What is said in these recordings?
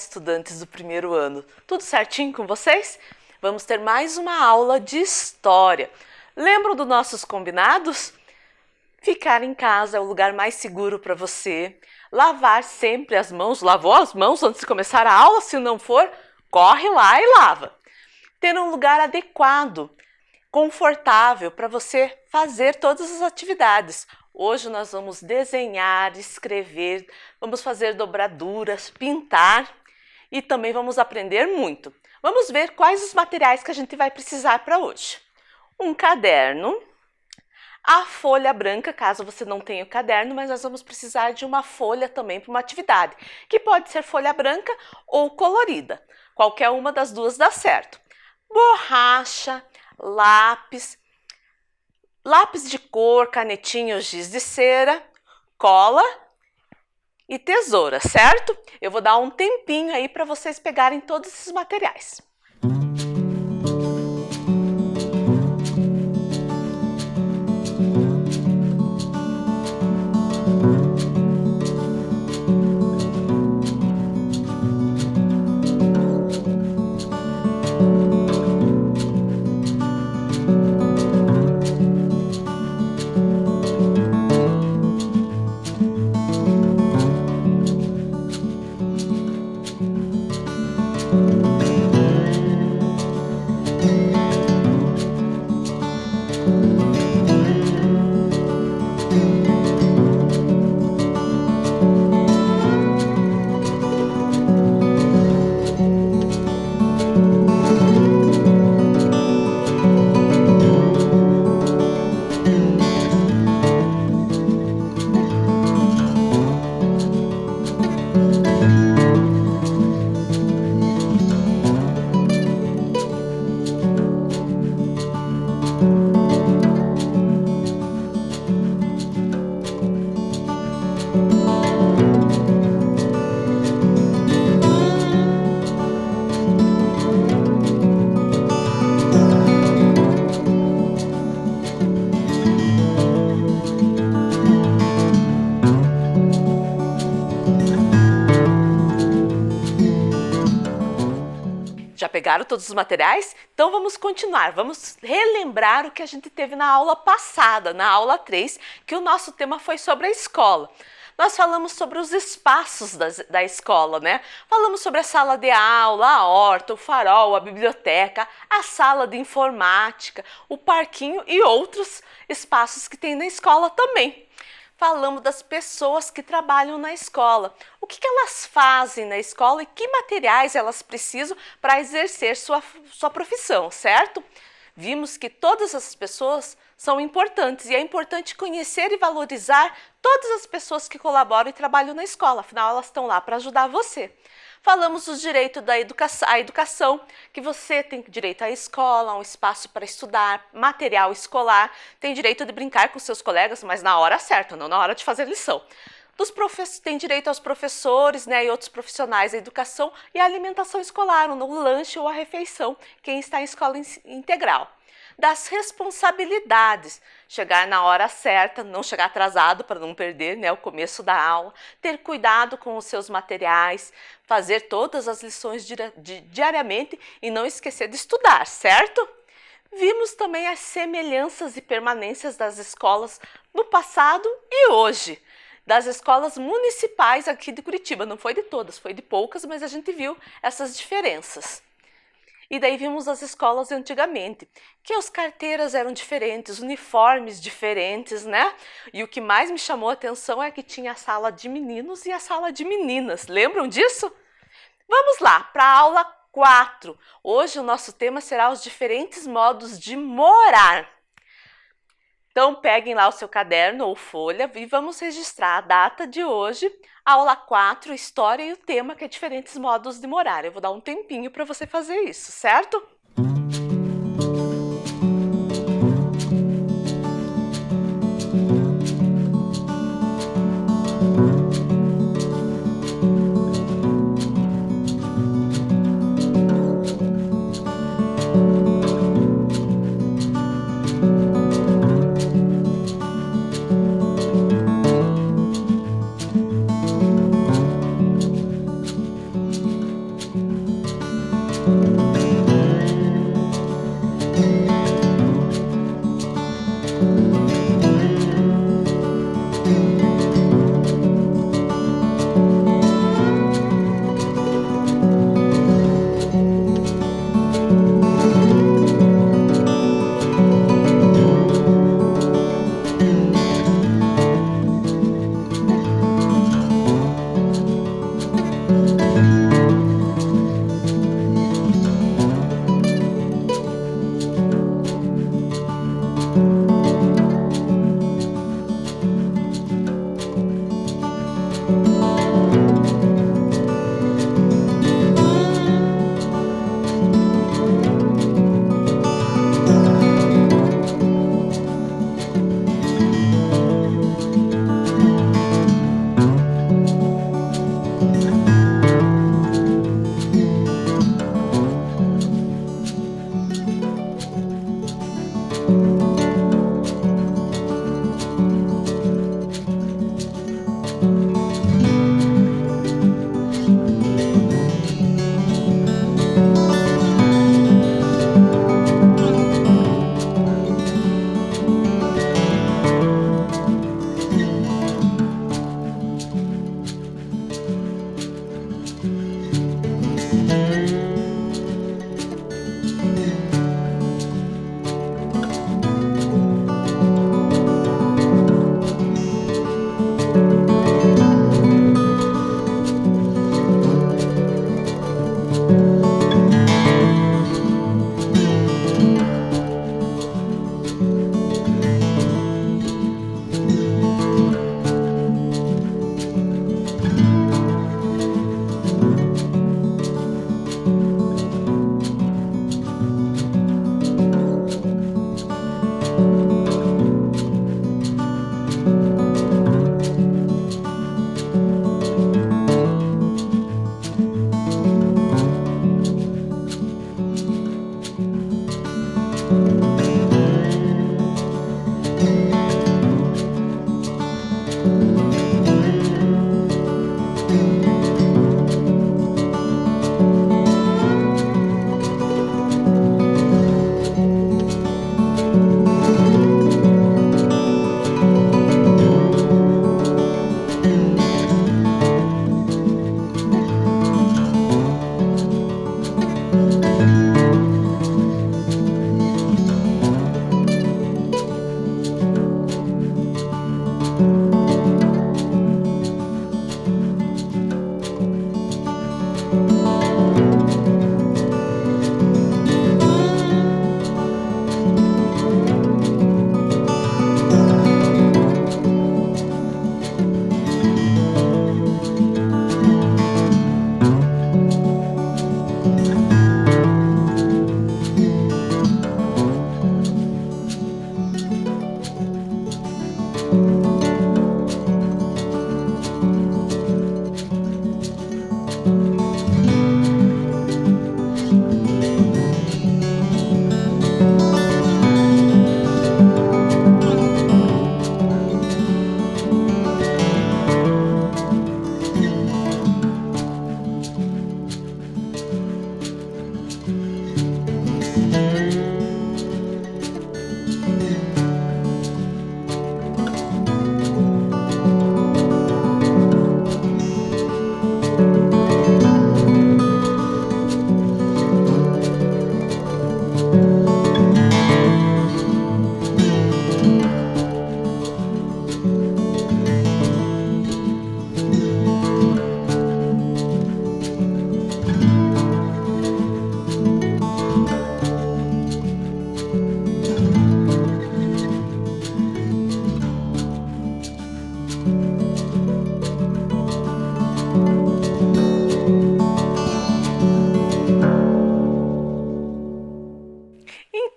estudantes do primeiro ano? Tudo certinho com vocês? Vamos ter mais uma aula de história. Lembram dos nossos combinados? Ficar em casa é o lugar mais seguro para você. Lavar sempre as mãos. Lavou as mãos antes de começar a aula? Se não for, corre lá e lava. Ter um lugar adequado, confortável para você fazer todas as atividades. Hoje nós vamos desenhar, escrever, vamos fazer dobraduras, pintar e também vamos aprender muito. Vamos ver quais os materiais que a gente vai precisar para hoje. Um caderno, a folha branca, caso você não tenha o caderno, mas nós vamos precisar de uma folha também para uma atividade, que pode ser folha branca ou colorida. Qualquer uma das duas dá certo. Borracha, lápis de cor, canetinha ou giz de cera, cola e tesoura, certo? Eu vou dar um tempinho aí para vocês pegarem todos esses materiais. Já pegaram todos os materiais? Então vamos continuar, vamos relembrar o que a gente teve na aula passada, na aula 3, que o nosso tema foi sobre a escola. Nós falamos sobre os espaços da escola, né? Falamos sobre a sala de aula, a horta, o farol, a biblioteca, a sala de informática, o parquinho e outros espaços que tem na escola também. Falamos das pessoas que trabalham na escola, o que elas fazem na escola e que materiais elas precisam para exercer sua profissão, certo? Vimos que todas as pessoas são importantes e é importante conhecer e valorizar todas as pessoas que colaboram e trabalham na escola, afinal elas estão lá para ajudar você. Falamos dos direitos da educação, que você tem direito à escola, um espaço para estudar, material escolar, tem direito de brincar com seus colegas, mas na hora certa, não na hora de fazer lição. Tem direito aos professores, né, e outros profissionais da educação e a alimentação escolar, o lanche ou a refeição, quem está em escola integral. Das responsabilidades, chegar na hora certa, não chegar atrasado para não perder, né, o começo da aula, ter cuidado com os seus materiais, fazer todas as lições diariamente e não esquecer de estudar, certo? Vimos também as semelhanças e permanências das escolas no passado e hoje, das escolas municipais aqui de Curitiba, não foi de todas, foi de poucas, mas a gente viu essas diferenças. E daí vimos as escolas antigamente, que as carteiras eram diferentes, uniformes diferentes, né? E o que mais me chamou a atenção é que tinha a sala de meninos e a sala de meninas. Lembram disso? Vamos lá, para a aula 4. Hoje o nosso tema será os diferentes modos de morar. Então peguem lá o seu caderno ou folha e vamos registrar a data de hoje, aula 4, história e o tema que é diferentes modos de morar. Eu vou dar um tempinho para você fazer isso, certo?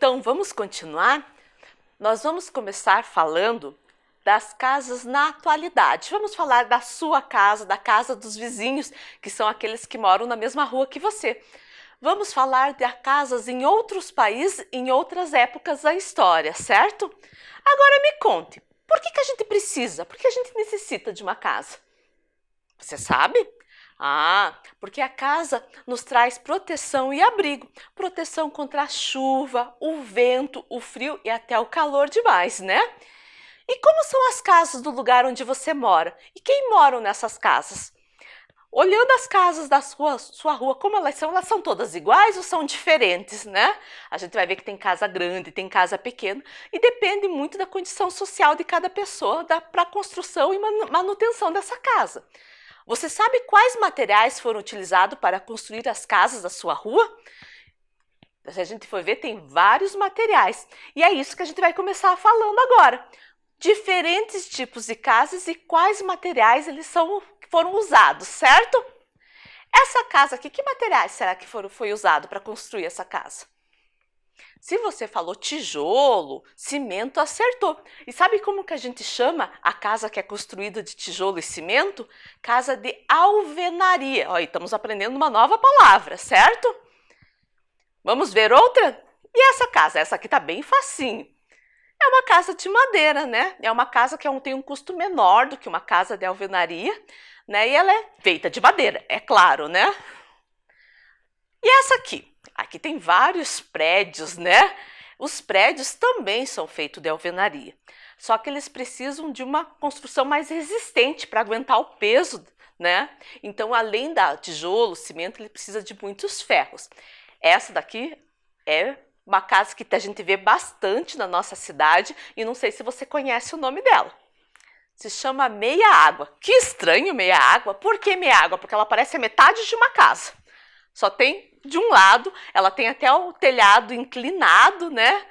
Então, vamos continuar? Nós vamos começar falando das casas na atualidade. Vamos falar da sua casa, da casa dos vizinhos, que são aqueles que moram na mesma rua que você. Vamos falar de casas em outros países, em outras épocas da história, certo? Agora me conte, por que a gente precisa, por que a gente necessita de uma casa? Você sabe? Porque a casa nos traz proteção e abrigo. Proteção contra a chuva, o vento, o frio e até o calor demais, né? E como são as casas do lugar onde você mora? E quem moram nessas casas? Olhando as casas da sua rua, como elas são todas iguais ou são diferentes, né? A gente vai ver que tem casa grande, tem casa pequena e depende muito da condição social de cada pessoa para a construção e manutenção dessa casa. Você sabe quais materiais foram utilizados para construir as casas da sua rua? Se a gente for ver, tem vários materiais. E é isso que a gente vai começar falando agora. Diferentes tipos de casas e quais materiais eles foram usados, certo? Essa casa aqui, que materiais será que foi usado para construir essa casa? Se você falou tijolo, cimento, acertou. E sabe como que a gente chama a casa que é construída de tijolo e cimento? Casa de alvenaria. Olha, estamos aprendendo uma nova palavra, certo? Vamos ver outra? E essa casa? Essa aqui está bem facinho. É uma casa de madeira, né? É uma casa que tem um custo menor do que uma casa de alvenaria, né? E ela é feita de madeira, é claro, né? E essa aqui? Aqui tem vários prédios, né? Os prédios também são feitos de alvenaria, só que eles precisam de uma construção mais resistente para aguentar o peso, né? Então, além da tijolo, cimento, ele precisa de muitos ferros. Essa daqui é uma casa que a gente vê bastante na nossa cidade e não sei se você conhece o nome dela. Se chama meia água. Que estranho, meia água. Por que meia água? Porque ela parece a metade de uma casa. Só tem de um lado, ela tem até o telhado inclinado, né?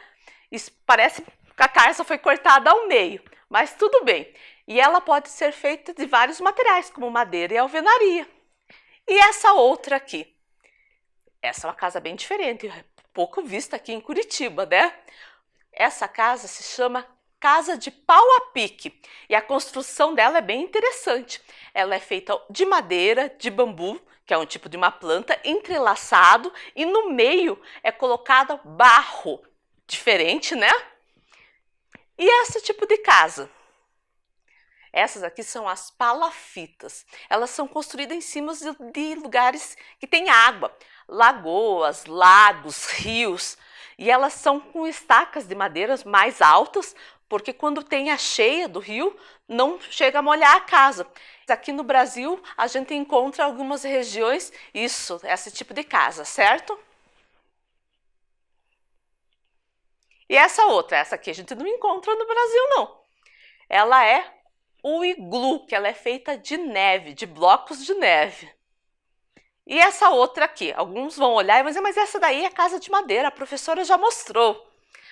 Isso parece que a casa foi cortada ao meio, mas tudo bem. E ela pode ser feita de vários materiais, como madeira e alvenaria. E essa outra aqui? Essa é uma casa bem diferente, pouco vista aqui em Curitiba, né? Essa casa se chama Casa de Pau a Pique e a construção dela é bem interessante. Ela é feita de madeira, de bambu, que é um tipo de uma planta, entrelaçado e no meio é colocado barro, diferente, né? E esse tipo de casa? Essas aqui são as palafitas. Elas são construídas em cima de lugares que tem água, lagoas, lagos, rios. E elas são com estacas de madeiras mais altas, porque quando tem a cheia do rio, não chega a molhar a casa. Aqui no Brasil, a gente encontra algumas regiões, esse tipo de casa, certo? E essa outra, essa aqui a gente não encontra no Brasil, não. Ela é o iglu, que ela é feita de neve, de blocos de neve. E essa outra aqui, alguns vão olhar e vão dizer, mas essa daí é casa de madeira, a professora já mostrou.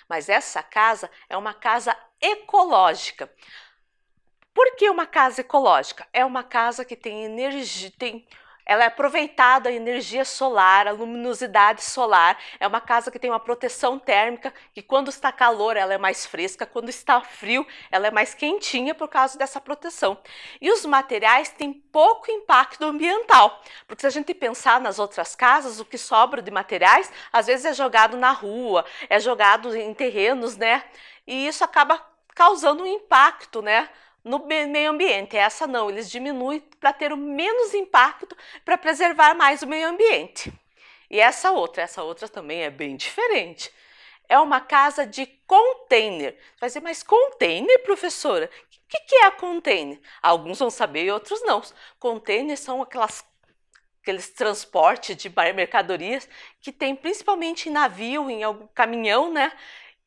Mas essa casa é uma casa ecológica. Por que uma casa ecológica? É uma casa que tem energia, ela é aproveitada a energia solar, a luminosidade solar. É uma casa que tem uma proteção térmica, que quando está calor ela é mais fresca, quando está frio ela é mais quentinha por causa dessa proteção. E os materiais têm pouco impacto ambiental, porque se a gente pensar nas outras casas, o que sobra de materiais às vezes é jogado na rua, é jogado em terrenos, né? E isso acaba causando um impacto, né, no meio ambiente. Essa não, eles diminuem para ter o menos impacto, para preservar mais o meio ambiente. E essa outra também é bem diferente. É uma casa de container. Você vai dizer, mas container, professora? O que é a container? Alguns vão saber e outros não. Containers são aqueles transportes de mercadorias que tem principalmente em navio, em algum caminhão, né?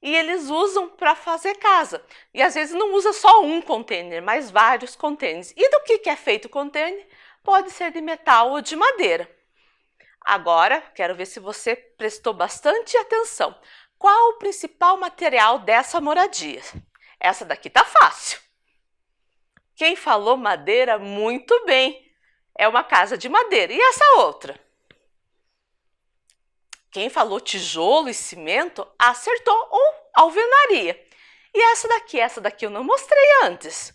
E eles usam para fazer casa. E às vezes não usa só um container, mas vários containers. E do que é feito o container? Pode ser de metal ou de madeira. Agora, quero ver se você prestou bastante atenção. Qual o principal material dessa moradia? Essa daqui tá fácil. Quem falou madeira, muito bem. É uma casa de madeira. E essa outra? Quem falou tijolo e cimento, acertou, ou alvenaria. E essa daqui eu não mostrei antes.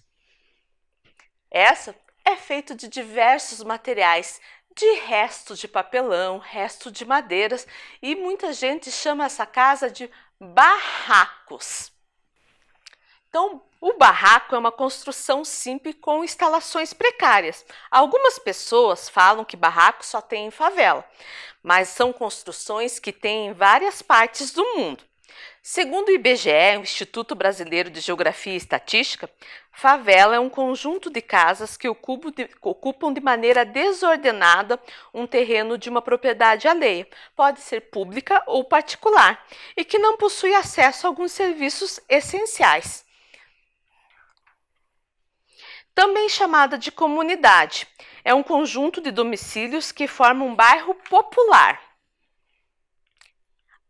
Essa é feita de diversos materiais, de restos de papelão, resto de madeiras, e muita gente chama essa casa de barracos. Então, o barraco é uma construção simples com instalações precárias. Algumas pessoas falam que barraco só tem em favela, mas são construções que tem em várias partes do mundo. Segundo o IBGE, o Instituto Brasileiro de Geografia e Estatística, favela é um conjunto de casas que ocupam de maneira desordenada um terreno de uma propriedade alheia, pode ser pública ou particular, e que não possui acesso a alguns serviços essenciais. Também chamada de comunidade, é um conjunto de domicílios que formam um bairro popular.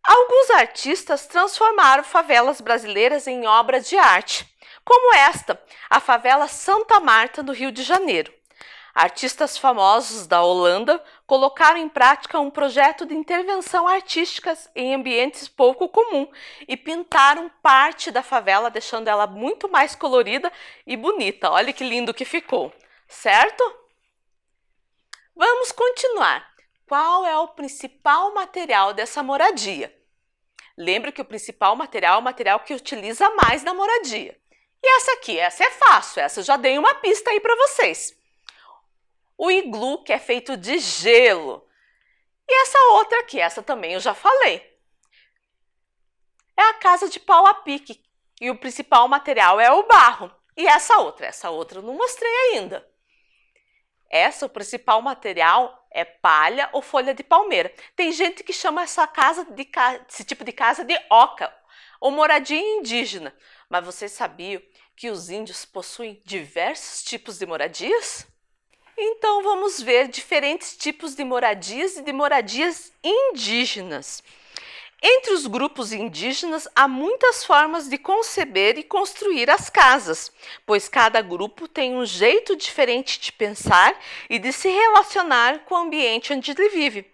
Alguns artistas transformaram favelas brasileiras em obras de arte, como esta, a favela Santa Marta, no Rio de Janeiro. Artistas famosos da Holanda colocaram em prática um projeto de intervenção artística em ambientes pouco comuns e pintaram parte da favela, deixando ela muito mais colorida e bonita. Olha que lindo que ficou, certo? Vamos continuar. Qual é o principal material dessa moradia? Lembre que o principal material é o material que utiliza mais na moradia. E essa aqui, essa é fácil, essa eu já dei uma pista aí para vocês. O iglu, que é feito de gelo. E essa outra aqui, essa também eu já falei. É a casa de pau a pique. E o principal material é o barro. E essa outra eu não mostrei ainda. O principal material é palha ou folha de palmeira. Tem gente que chama esse tipo de casa de oca, ou moradia indígena. Mas vocês sabiam que os índios possuem diversos tipos de moradias? Então vamos ver diferentes tipos de moradias e de moradias indígenas. Entre os grupos indígenas há muitas formas de conceber e construir as casas, pois cada grupo tem um jeito diferente de pensar e de se relacionar com o ambiente onde ele vive.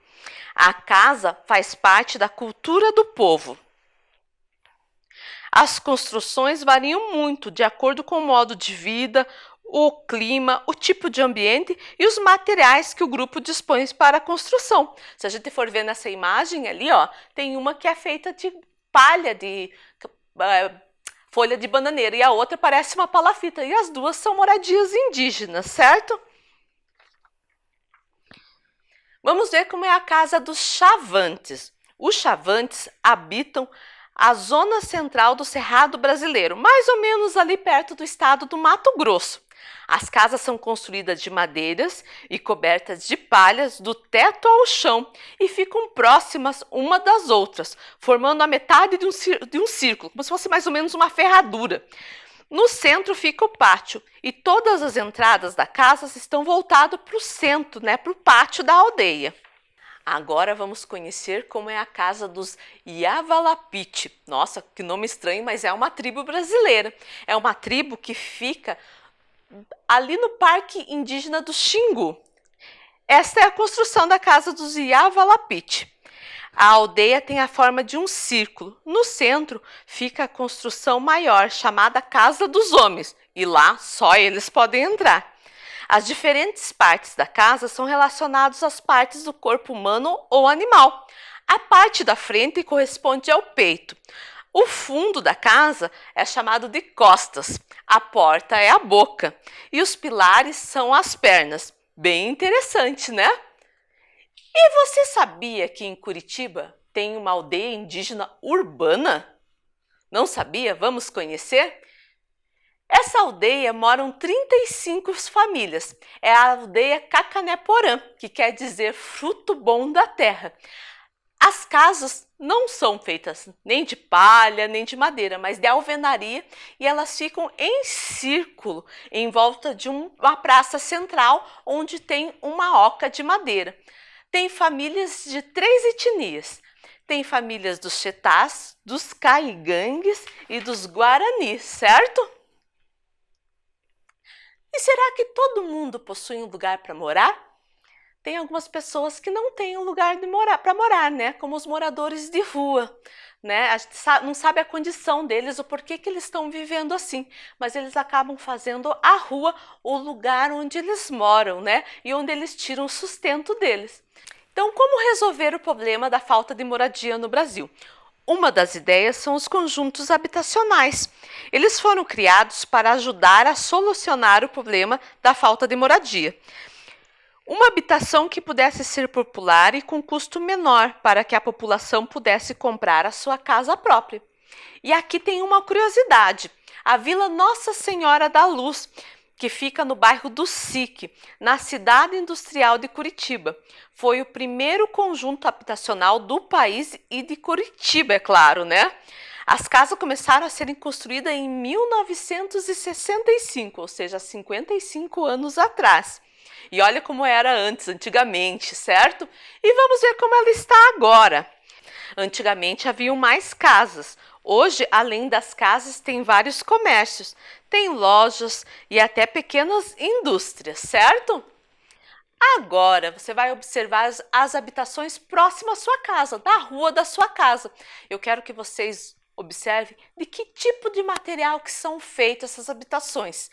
A casa faz parte da cultura do povo. As construções variam muito de acordo com o modo de vida, o clima, o tipo de ambiente e os materiais que o grupo dispõe para a construção. Se a gente for ver nessa imagem ali, ó, tem uma que é feita de palha, de folha de bananeira, e a outra parece uma palafita, e as duas são moradias indígenas, certo? Vamos ver como é a casa dos Chavantes. Os Chavantes habitam a zona central do Cerrado brasileiro, mais ou menos ali perto do estado do Mato Grosso. As casas são construídas de madeiras e cobertas de palhas do teto ao chão e ficam próximas uma das outras, formando a metade de um círculo, como se fosse mais ou menos uma ferradura. No centro fica o pátio e todas as entradas da casa estão voltadas para o centro, né, para o pátio da aldeia. Agora vamos conhecer como é a casa dos Yavalapiti. Nossa, que nome estranho, mas é uma tribo brasileira. É uma tribo que fica ali no Parque Indígena do Xingu. Esta é a construção da casa dos Yavalapiti. A aldeia tem a forma de um círculo. No centro fica a construção maior, chamada Casa dos Homens, e lá só eles podem entrar. As diferentes partes da casa são relacionadas às partes do corpo humano ou animal. A parte da frente corresponde ao peito. O fundo da casa é chamado de costas. A porta é a boca. E os pilares são as pernas. Bem interessante, né? E você sabia que em Curitiba tem uma aldeia indígena urbana? Não sabia? Vamos conhecer? Essa aldeia moram 35 famílias. É a aldeia Cacané-Porã, que quer dizer fruto bom da terra. As casas não são feitas nem de palha, nem de madeira, mas de alvenaria, e elas ficam em círculo, em volta de uma praça central, onde tem uma oca de madeira. Tem famílias de 3 etnias. Tem famílias dos Chetás, dos Caigangues e dos Guaranis, certo? E será que todo mundo possui um lugar para morar? Tem algumas pessoas que não têm um lugar para morar, né? Como os moradores de rua, né? A gente não sabe a condição deles, o porquê que eles estão vivendo assim, mas eles acabam fazendo a rua o lugar onde eles moram, né? E onde eles tiram o sustento deles. Então, como resolver o problema da falta de moradia no Brasil? Uma das ideias são os conjuntos habitacionais. Eles foram criados para ajudar a solucionar o problema da falta de moradia. Uma habitação que pudesse ser popular e com custo menor, para que a população pudesse comprar a sua casa própria. E aqui tem uma curiosidade: a Vila Nossa Senhora da Luz, que fica no bairro do SIC, na cidade industrial de Curitiba. Foi o primeiro conjunto habitacional do país e de Curitiba, é claro, né? As casas começaram a serem construídas em 1965, ou seja, 55 anos atrás. E olha como era antigamente, certo? E vamos ver como ela está agora. Antigamente haviam mais casas. Hoje, além das casas, tem vários comércios. Tem lojas e até pequenas indústrias, certo? Agora você vai observar as habitações próximas à sua casa, da rua da sua casa. Eu quero que vocês observem de que tipo de material que são feitas essas habitações.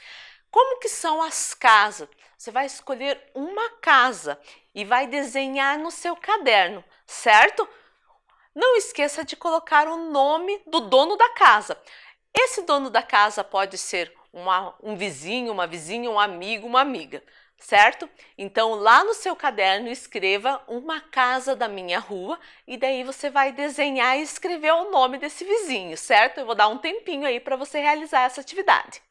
Como que são as casas? Você vai escolher uma casa e vai desenhar no seu caderno, certo? Não esqueça de colocar o nome do dono da casa. Esse dono da casa pode ser um vizinho, uma vizinha, um amigo, uma amiga, certo? Então, lá no seu caderno, escreva uma casa da minha rua e daí você vai desenhar e escrever o nome desse vizinho, certo? Eu vou dar um tempinho aí para você realizar essa atividade.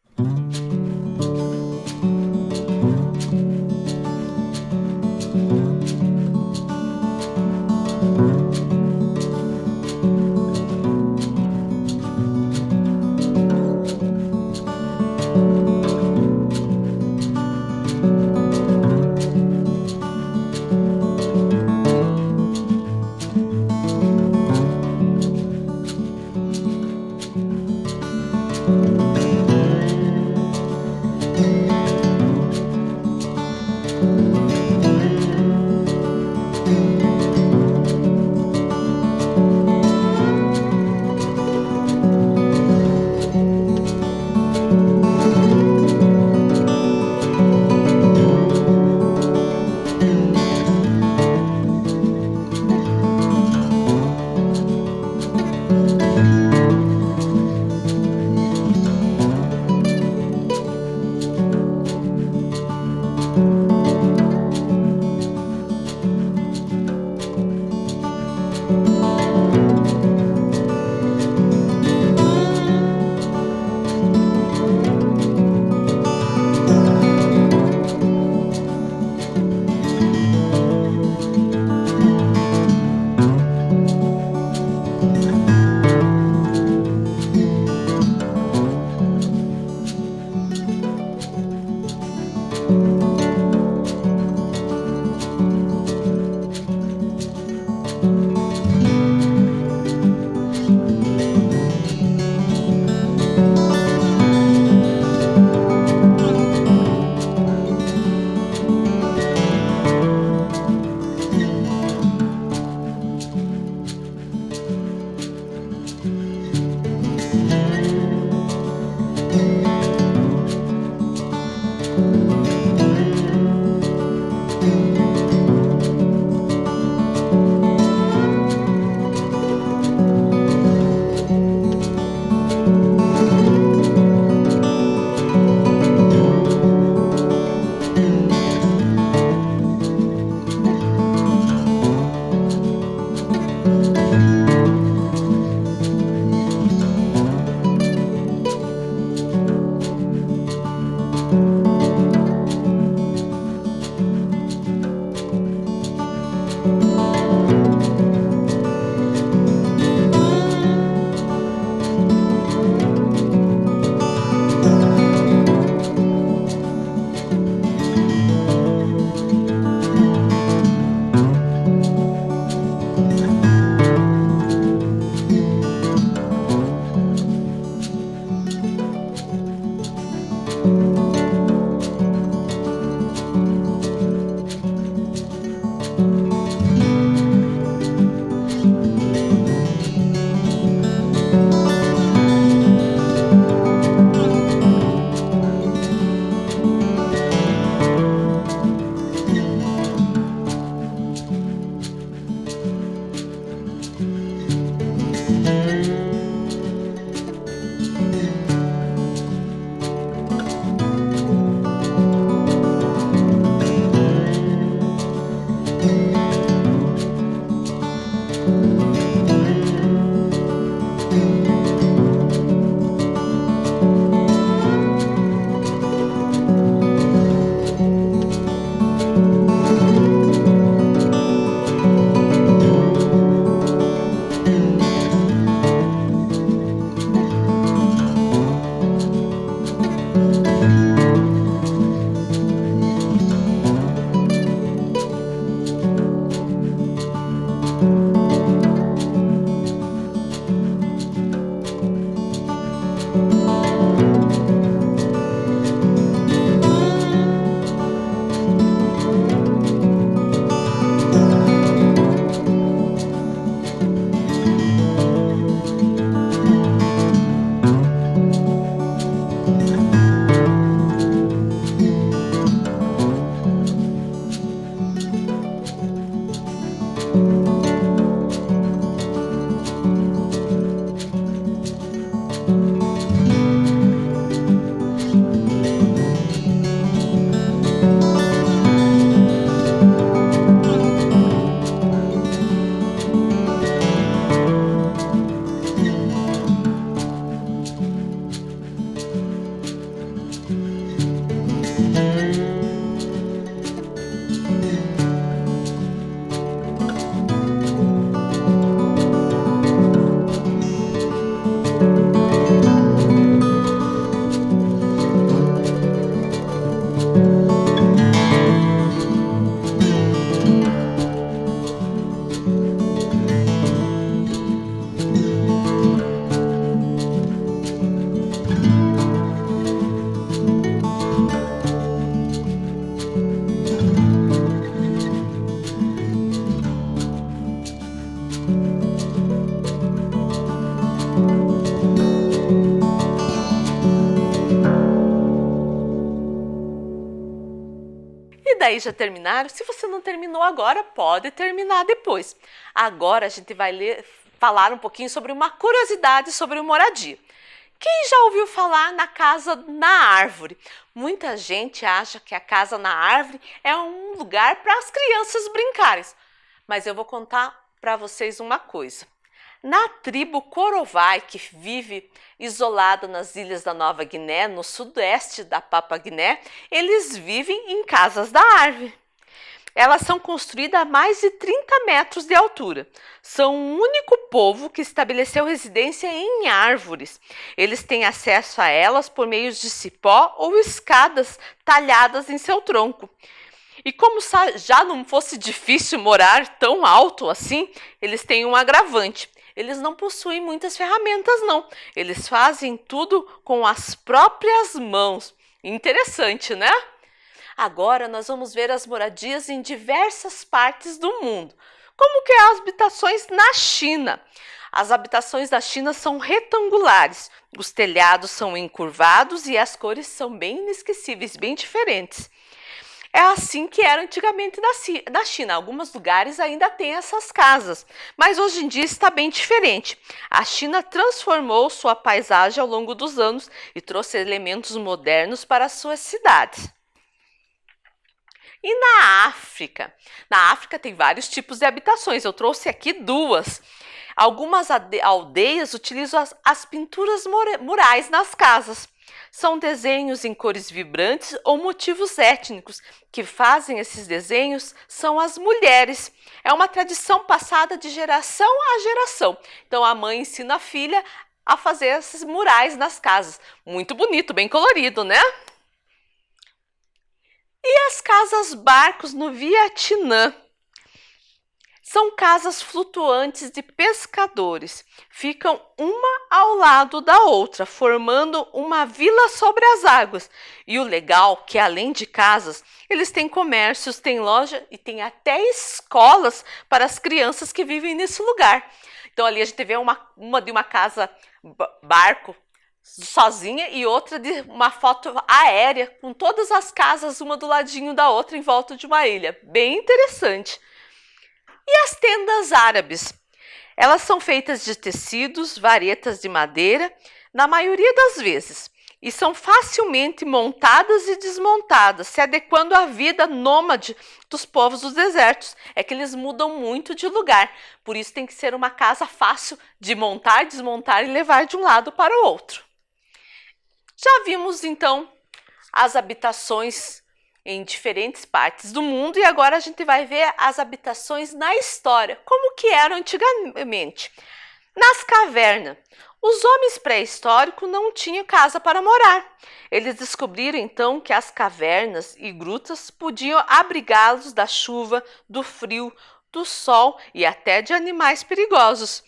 E daí já terminaram? Se você não terminou agora, pode terminar depois. Agora a gente vai falar um pouquinho sobre uma curiosidade sobre o moradia. Quem já ouviu falar na casa na árvore? Muita gente acha que a casa na árvore é um lugar para as crianças brincarem. Mas eu vou contar para vocês uma coisa. Na tribo Corovai, que vive isolada nas ilhas da Nova Guiné, no sudeste da Papua Guiné, eles vivem em casas da árvore. Elas são construídas a mais de 30 metros de altura. São o único povo que estabeleceu residência em árvores. Eles têm acesso a elas por meio de cipó ou escadas talhadas em seu tronco. E como já não fosse difícil morar tão alto assim, eles têm um agravante. Eles não possuem muitas ferramentas, não. Eles fazem tudo com as próprias mãos. Interessante, né? Agora nós vamos ver as moradias em diversas partes do mundo. Como que é as habitações na China? As habitações da China são retangulares. Os telhados são encurvados e as cores são bem inesquecíveis, bem diferentes. É assim que era antigamente da China. Alguns lugares ainda têm essas casas, mas hoje em dia está bem diferente. A China transformou sua paisagem ao longo dos anos e trouxe elementos modernos para suas cidades. E na África? Na África tem vários tipos de habitações. Eu trouxe aqui duas. Algumas aldeias utilizam as pinturas murais nas casas. São desenhos em cores vibrantes ou motivos étnicos. Que fazem esses desenhos são as mulheres. É uma tradição passada de geração a geração. Então a mãe ensina a filha a fazer esses murais nas casas. Muito bonito, bem colorido, né? E as casas-barcos no Vietnã? São casas flutuantes de pescadores. Ficam uma ao lado da outra, formando uma vila sobre as águas. E o legal é que, além de casas, eles têm comércios, têm loja e têm até escolas para as crianças que vivem nesse lugar. Então ali a gente vê uma de uma casa barco sozinha e outra de uma foto aérea com todas as casas uma do ladinho da outra em volta de uma ilha. Bem interessante. E as tendas árabes? Elas são feitas de tecidos, varetas de madeira, na maioria das vezes. e são facilmente montadas e desmontadas, se adequando à vida nômade dos povos dos desertos. É que eles mudam muito de lugar, por isso tem que ser uma casa fácil de montar, desmontar e levar de um lado para o outro. Já vimos então as habitações em diferentes partes do mundo e agora a gente vai ver as habitações na história, como que eram antigamente. Nas cavernas, os homens pré-históricos não tinham casa para morar. Eles descobriram então que as cavernas e grutas podiam abrigá-los da chuva, do frio, do sol e até de animais perigosos.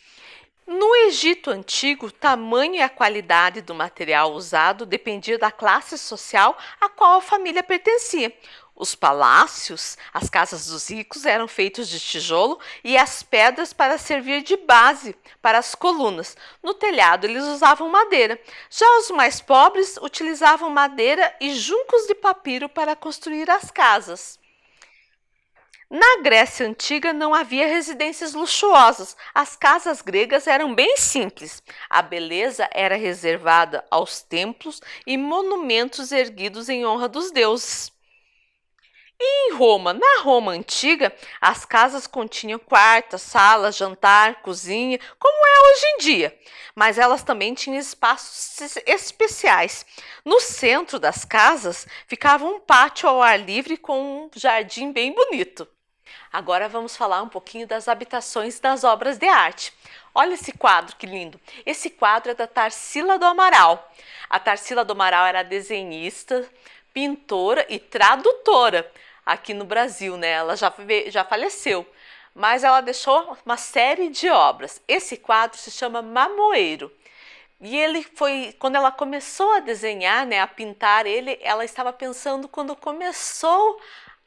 No Egito Antigo, o tamanho e a qualidade do material usado dependia da classe social a qual a família pertencia. Os palácios, as casas dos ricos, eram feitos de tijolo e as pedras para servir de base para as colunas. No telhado, eles usavam madeira. Já os mais pobres utilizavam madeira e juncos de papiro para construir as casas. Na Grécia Antiga não havia residências luxuosas. As casas gregas eram bem simples. A beleza era reservada aos templos e monumentos erguidos em honra dos deuses. E em Roma, na Roma Antiga, as casas continham quartos, salas, jantar, cozinha, como é hoje em dia. Mas elas também tinham espaços especiais. No centro das casas ficava um pátio ao ar livre com um jardim bem bonito. Agora vamos falar um pouquinho das habitações das obras de arte. Olha esse quadro, que lindo! Esse quadro é da Tarsila do Amaral. A Tarsila do Amaral era desenhista, pintora e tradutora aqui no Brasil, né? Ela já faleceu, mas ela deixou uma série de obras. Esse quadro se chama Mamoeiro. E ele foi, quando ela começou a desenhar, né, a pintar ele, ela estava pensando quando começou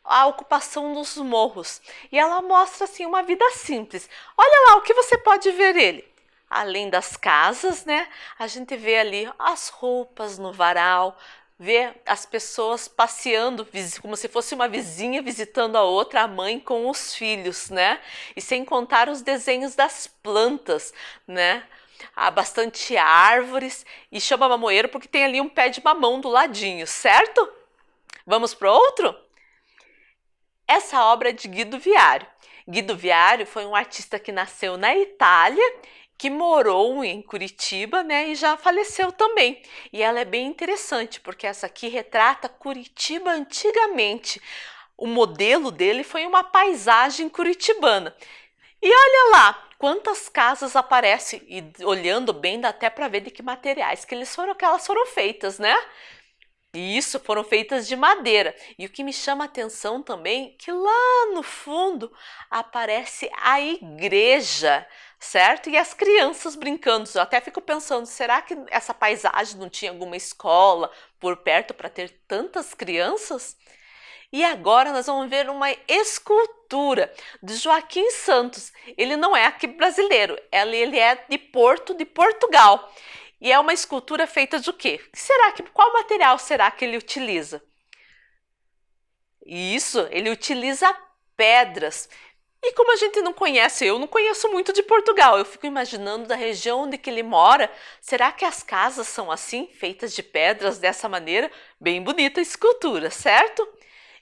a ocupação dos morros. E ela mostra assim uma vida simples. Olha lá o que você pode ver ele. Além das casas, né? A gente vê ali as roupas no varal, vê as pessoas passeando, como se fosse uma vizinha visitando a outra, a mãe com os filhos, né? E sem contar os desenhos das plantas, né? Há bastante árvores e chama mamoeiro porque tem ali um pé de mamão do ladinho, certo? Vamos para outro? Essa obra é de Guido Viário. Guido Viário foi um artista que nasceu na Itália, que morou em Curitiba, né, e já faleceu também. E ela é bem interessante, porque essa aqui retrata Curitiba antigamente. O modelo dele foi uma paisagem curitibana. E olha lá, quantas casas aparecem, e olhando bem dá até para ver de que materiais que elas foram feitas, né? E isso, foram feitas de madeira. E o que me chama a atenção também, que lá no fundo aparece a igreja, certo? E as crianças brincando. Eu até fico pensando, será que essa paisagem não tinha alguma escola por perto para ter tantas crianças? E agora nós vamos ver uma escultura de Joaquim Santos. Ele não é aqui brasileiro, ele é de Porto, de Portugal. E é uma escultura feita de quê? Qual material será que ele utiliza? Isso, ele utiliza pedras. E como a gente não conhece, eu não conheço muito de Portugal, eu fico imaginando da região onde que ele mora, será que as casas são assim, feitas de pedras dessa maneira? Bem bonita a escultura, certo?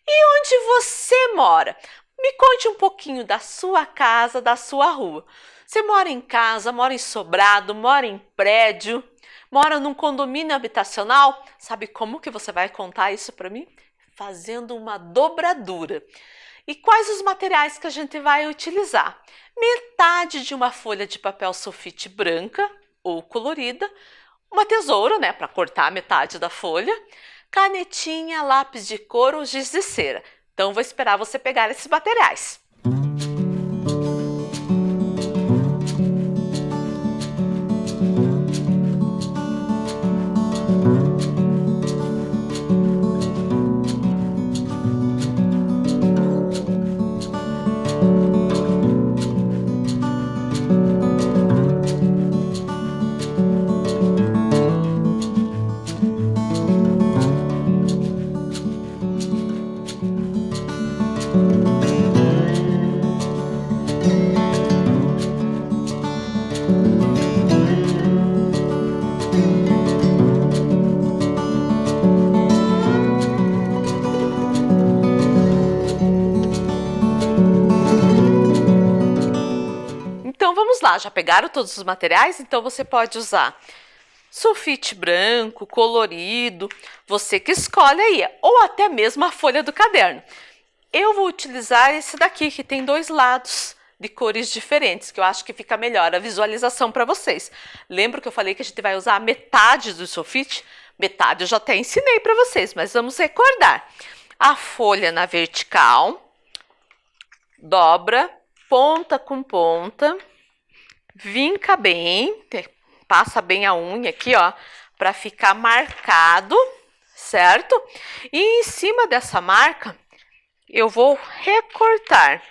E onde você mora? Me conte um pouquinho da sua casa, da sua rua. Você mora em casa, mora em sobrado, mora em prédio, mora num condomínio habitacional? Sabe como que você vai contar isso para mim? Fazendo uma dobradura. E quais os materiais que a gente vai utilizar? Metade de uma folha de papel sulfite branca ou colorida, uma tesoura, né, para cortar metade da folha, canetinha, lápis de cor ou giz de cera. Então vou esperar você pegar esses materiais. Então vamos lá, já pegaram todos os materiais? Então você pode usar sulfite branco, colorido, você que escolhe aí, ou até mesmo a folha do caderno. Eu vou utilizar esse daqui, que tem 2 lados de cores diferentes, que eu acho que fica melhor a visualização para vocês. Lembra que eu falei que a gente vai usar metade do sulfite? Metade eu já até ensinei para vocês, mas vamos recordar. A folha na vertical, dobra, ponta com ponta, vinca bem, passa bem a unha aqui, ó, para ficar marcado, certo? E em cima dessa marca, eu vou recortar,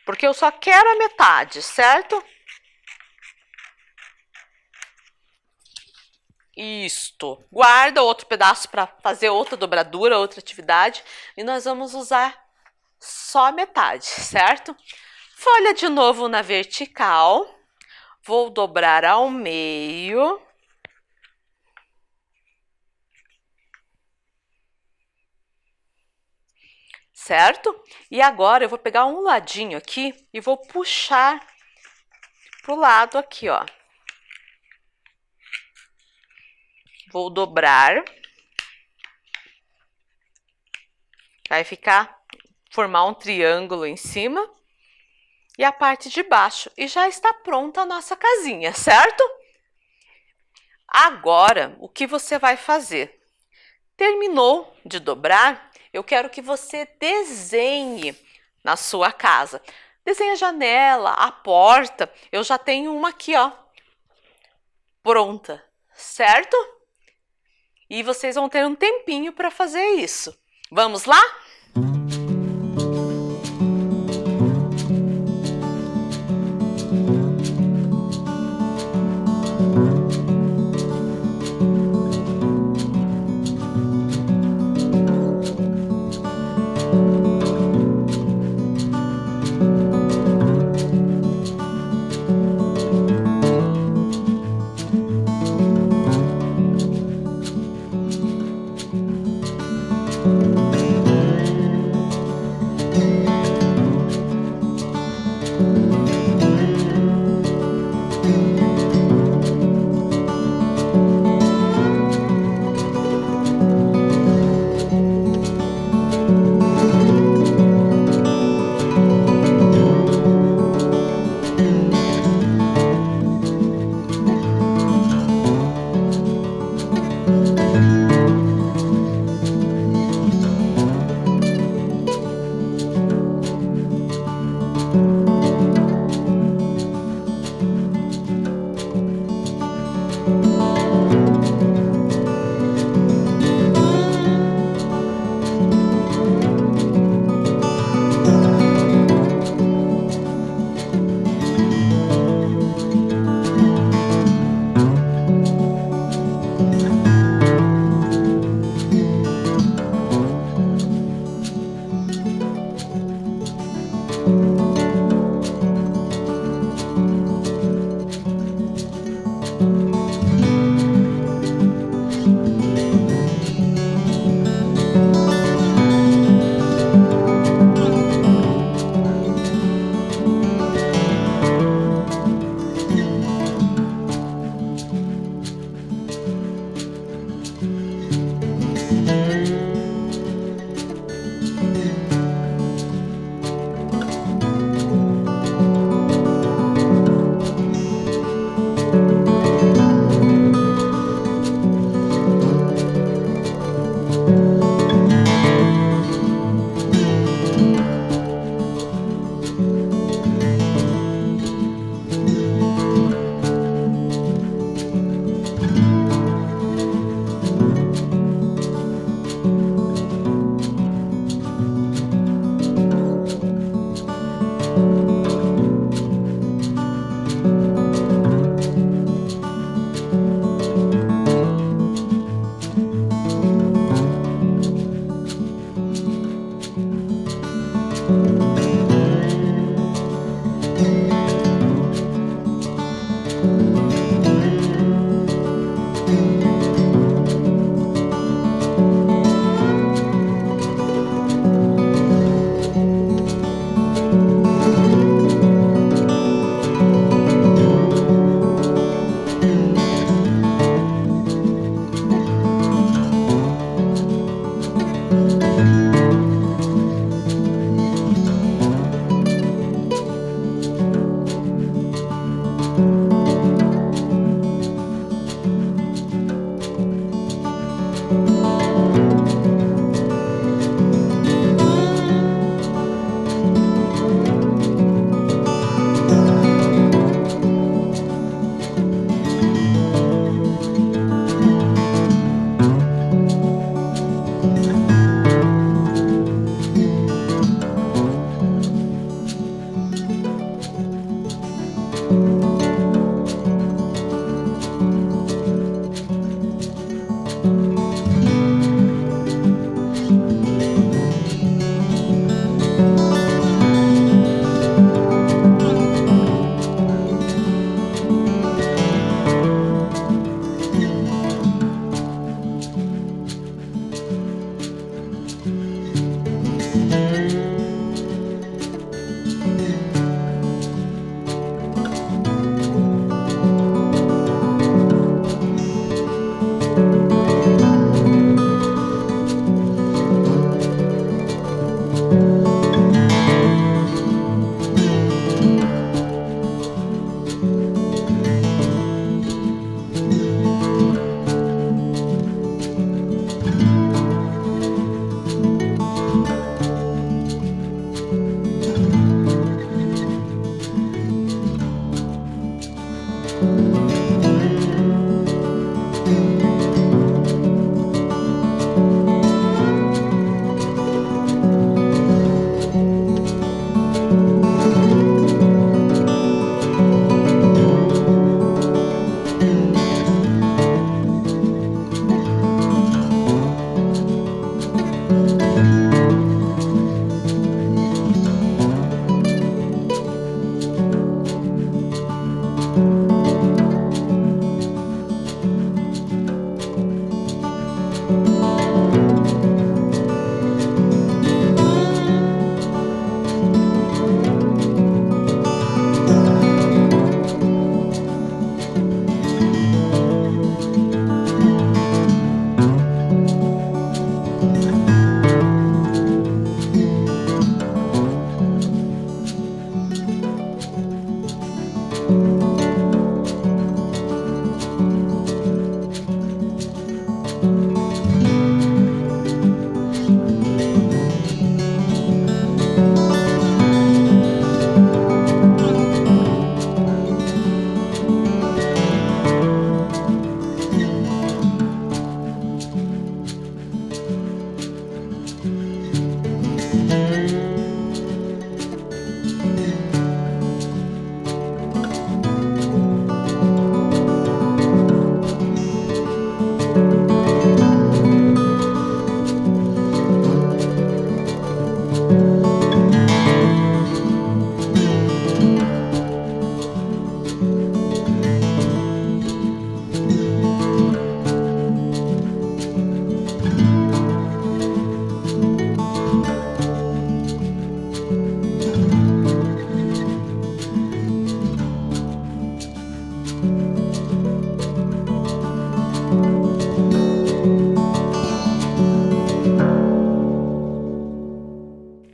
porque eu só quero a metade, certo? Isto. Guarda outro pedaço para fazer outra dobradura, outra atividade, e nós vamos usar só a metade, certo? Folha de novo na vertical, vou dobrar ao meio. Certo? E agora eu vou pegar um ladinho aqui e vou puxar pro lado aqui, ó. Vou dobrar. Vai formar um triângulo em cima. E a parte de baixo. E já está pronta a nossa casinha, certo? Agora, o que você vai fazer? Terminou de dobrar? Eu quero que você desenhe na sua casa. Desenhe a janela, a porta. Eu já tenho uma aqui, ó, pronta, certo? E vocês vão ter um tempinho para fazer isso. Vamos lá?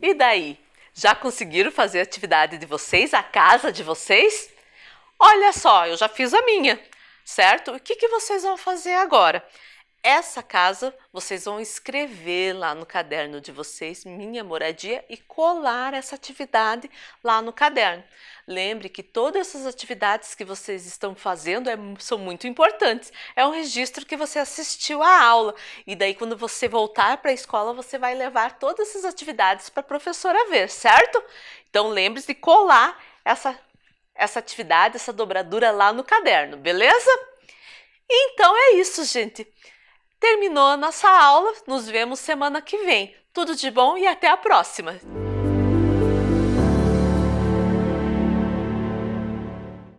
E daí? Já conseguiram fazer a atividade de vocês, a casa de vocês? Olha só, eu já fiz a minha, certo? O que vocês vão fazer agora? Essa casa vocês vão escrever lá no caderno de vocês, Minha Moradia, e colar essa atividade lá no caderno. Lembre que todas essas atividades que vocês estão fazendo são muito importantes. É um registro que você assistiu à aula. E daí quando você voltar para a escola, você vai levar todas essas atividades para a professora ver, certo? Então lembre-se de colar essa atividade, essa dobradura lá no caderno, beleza? Então é isso, gente. Terminou a nossa aula, nos vemos semana que vem. Tudo de bom e até a próxima!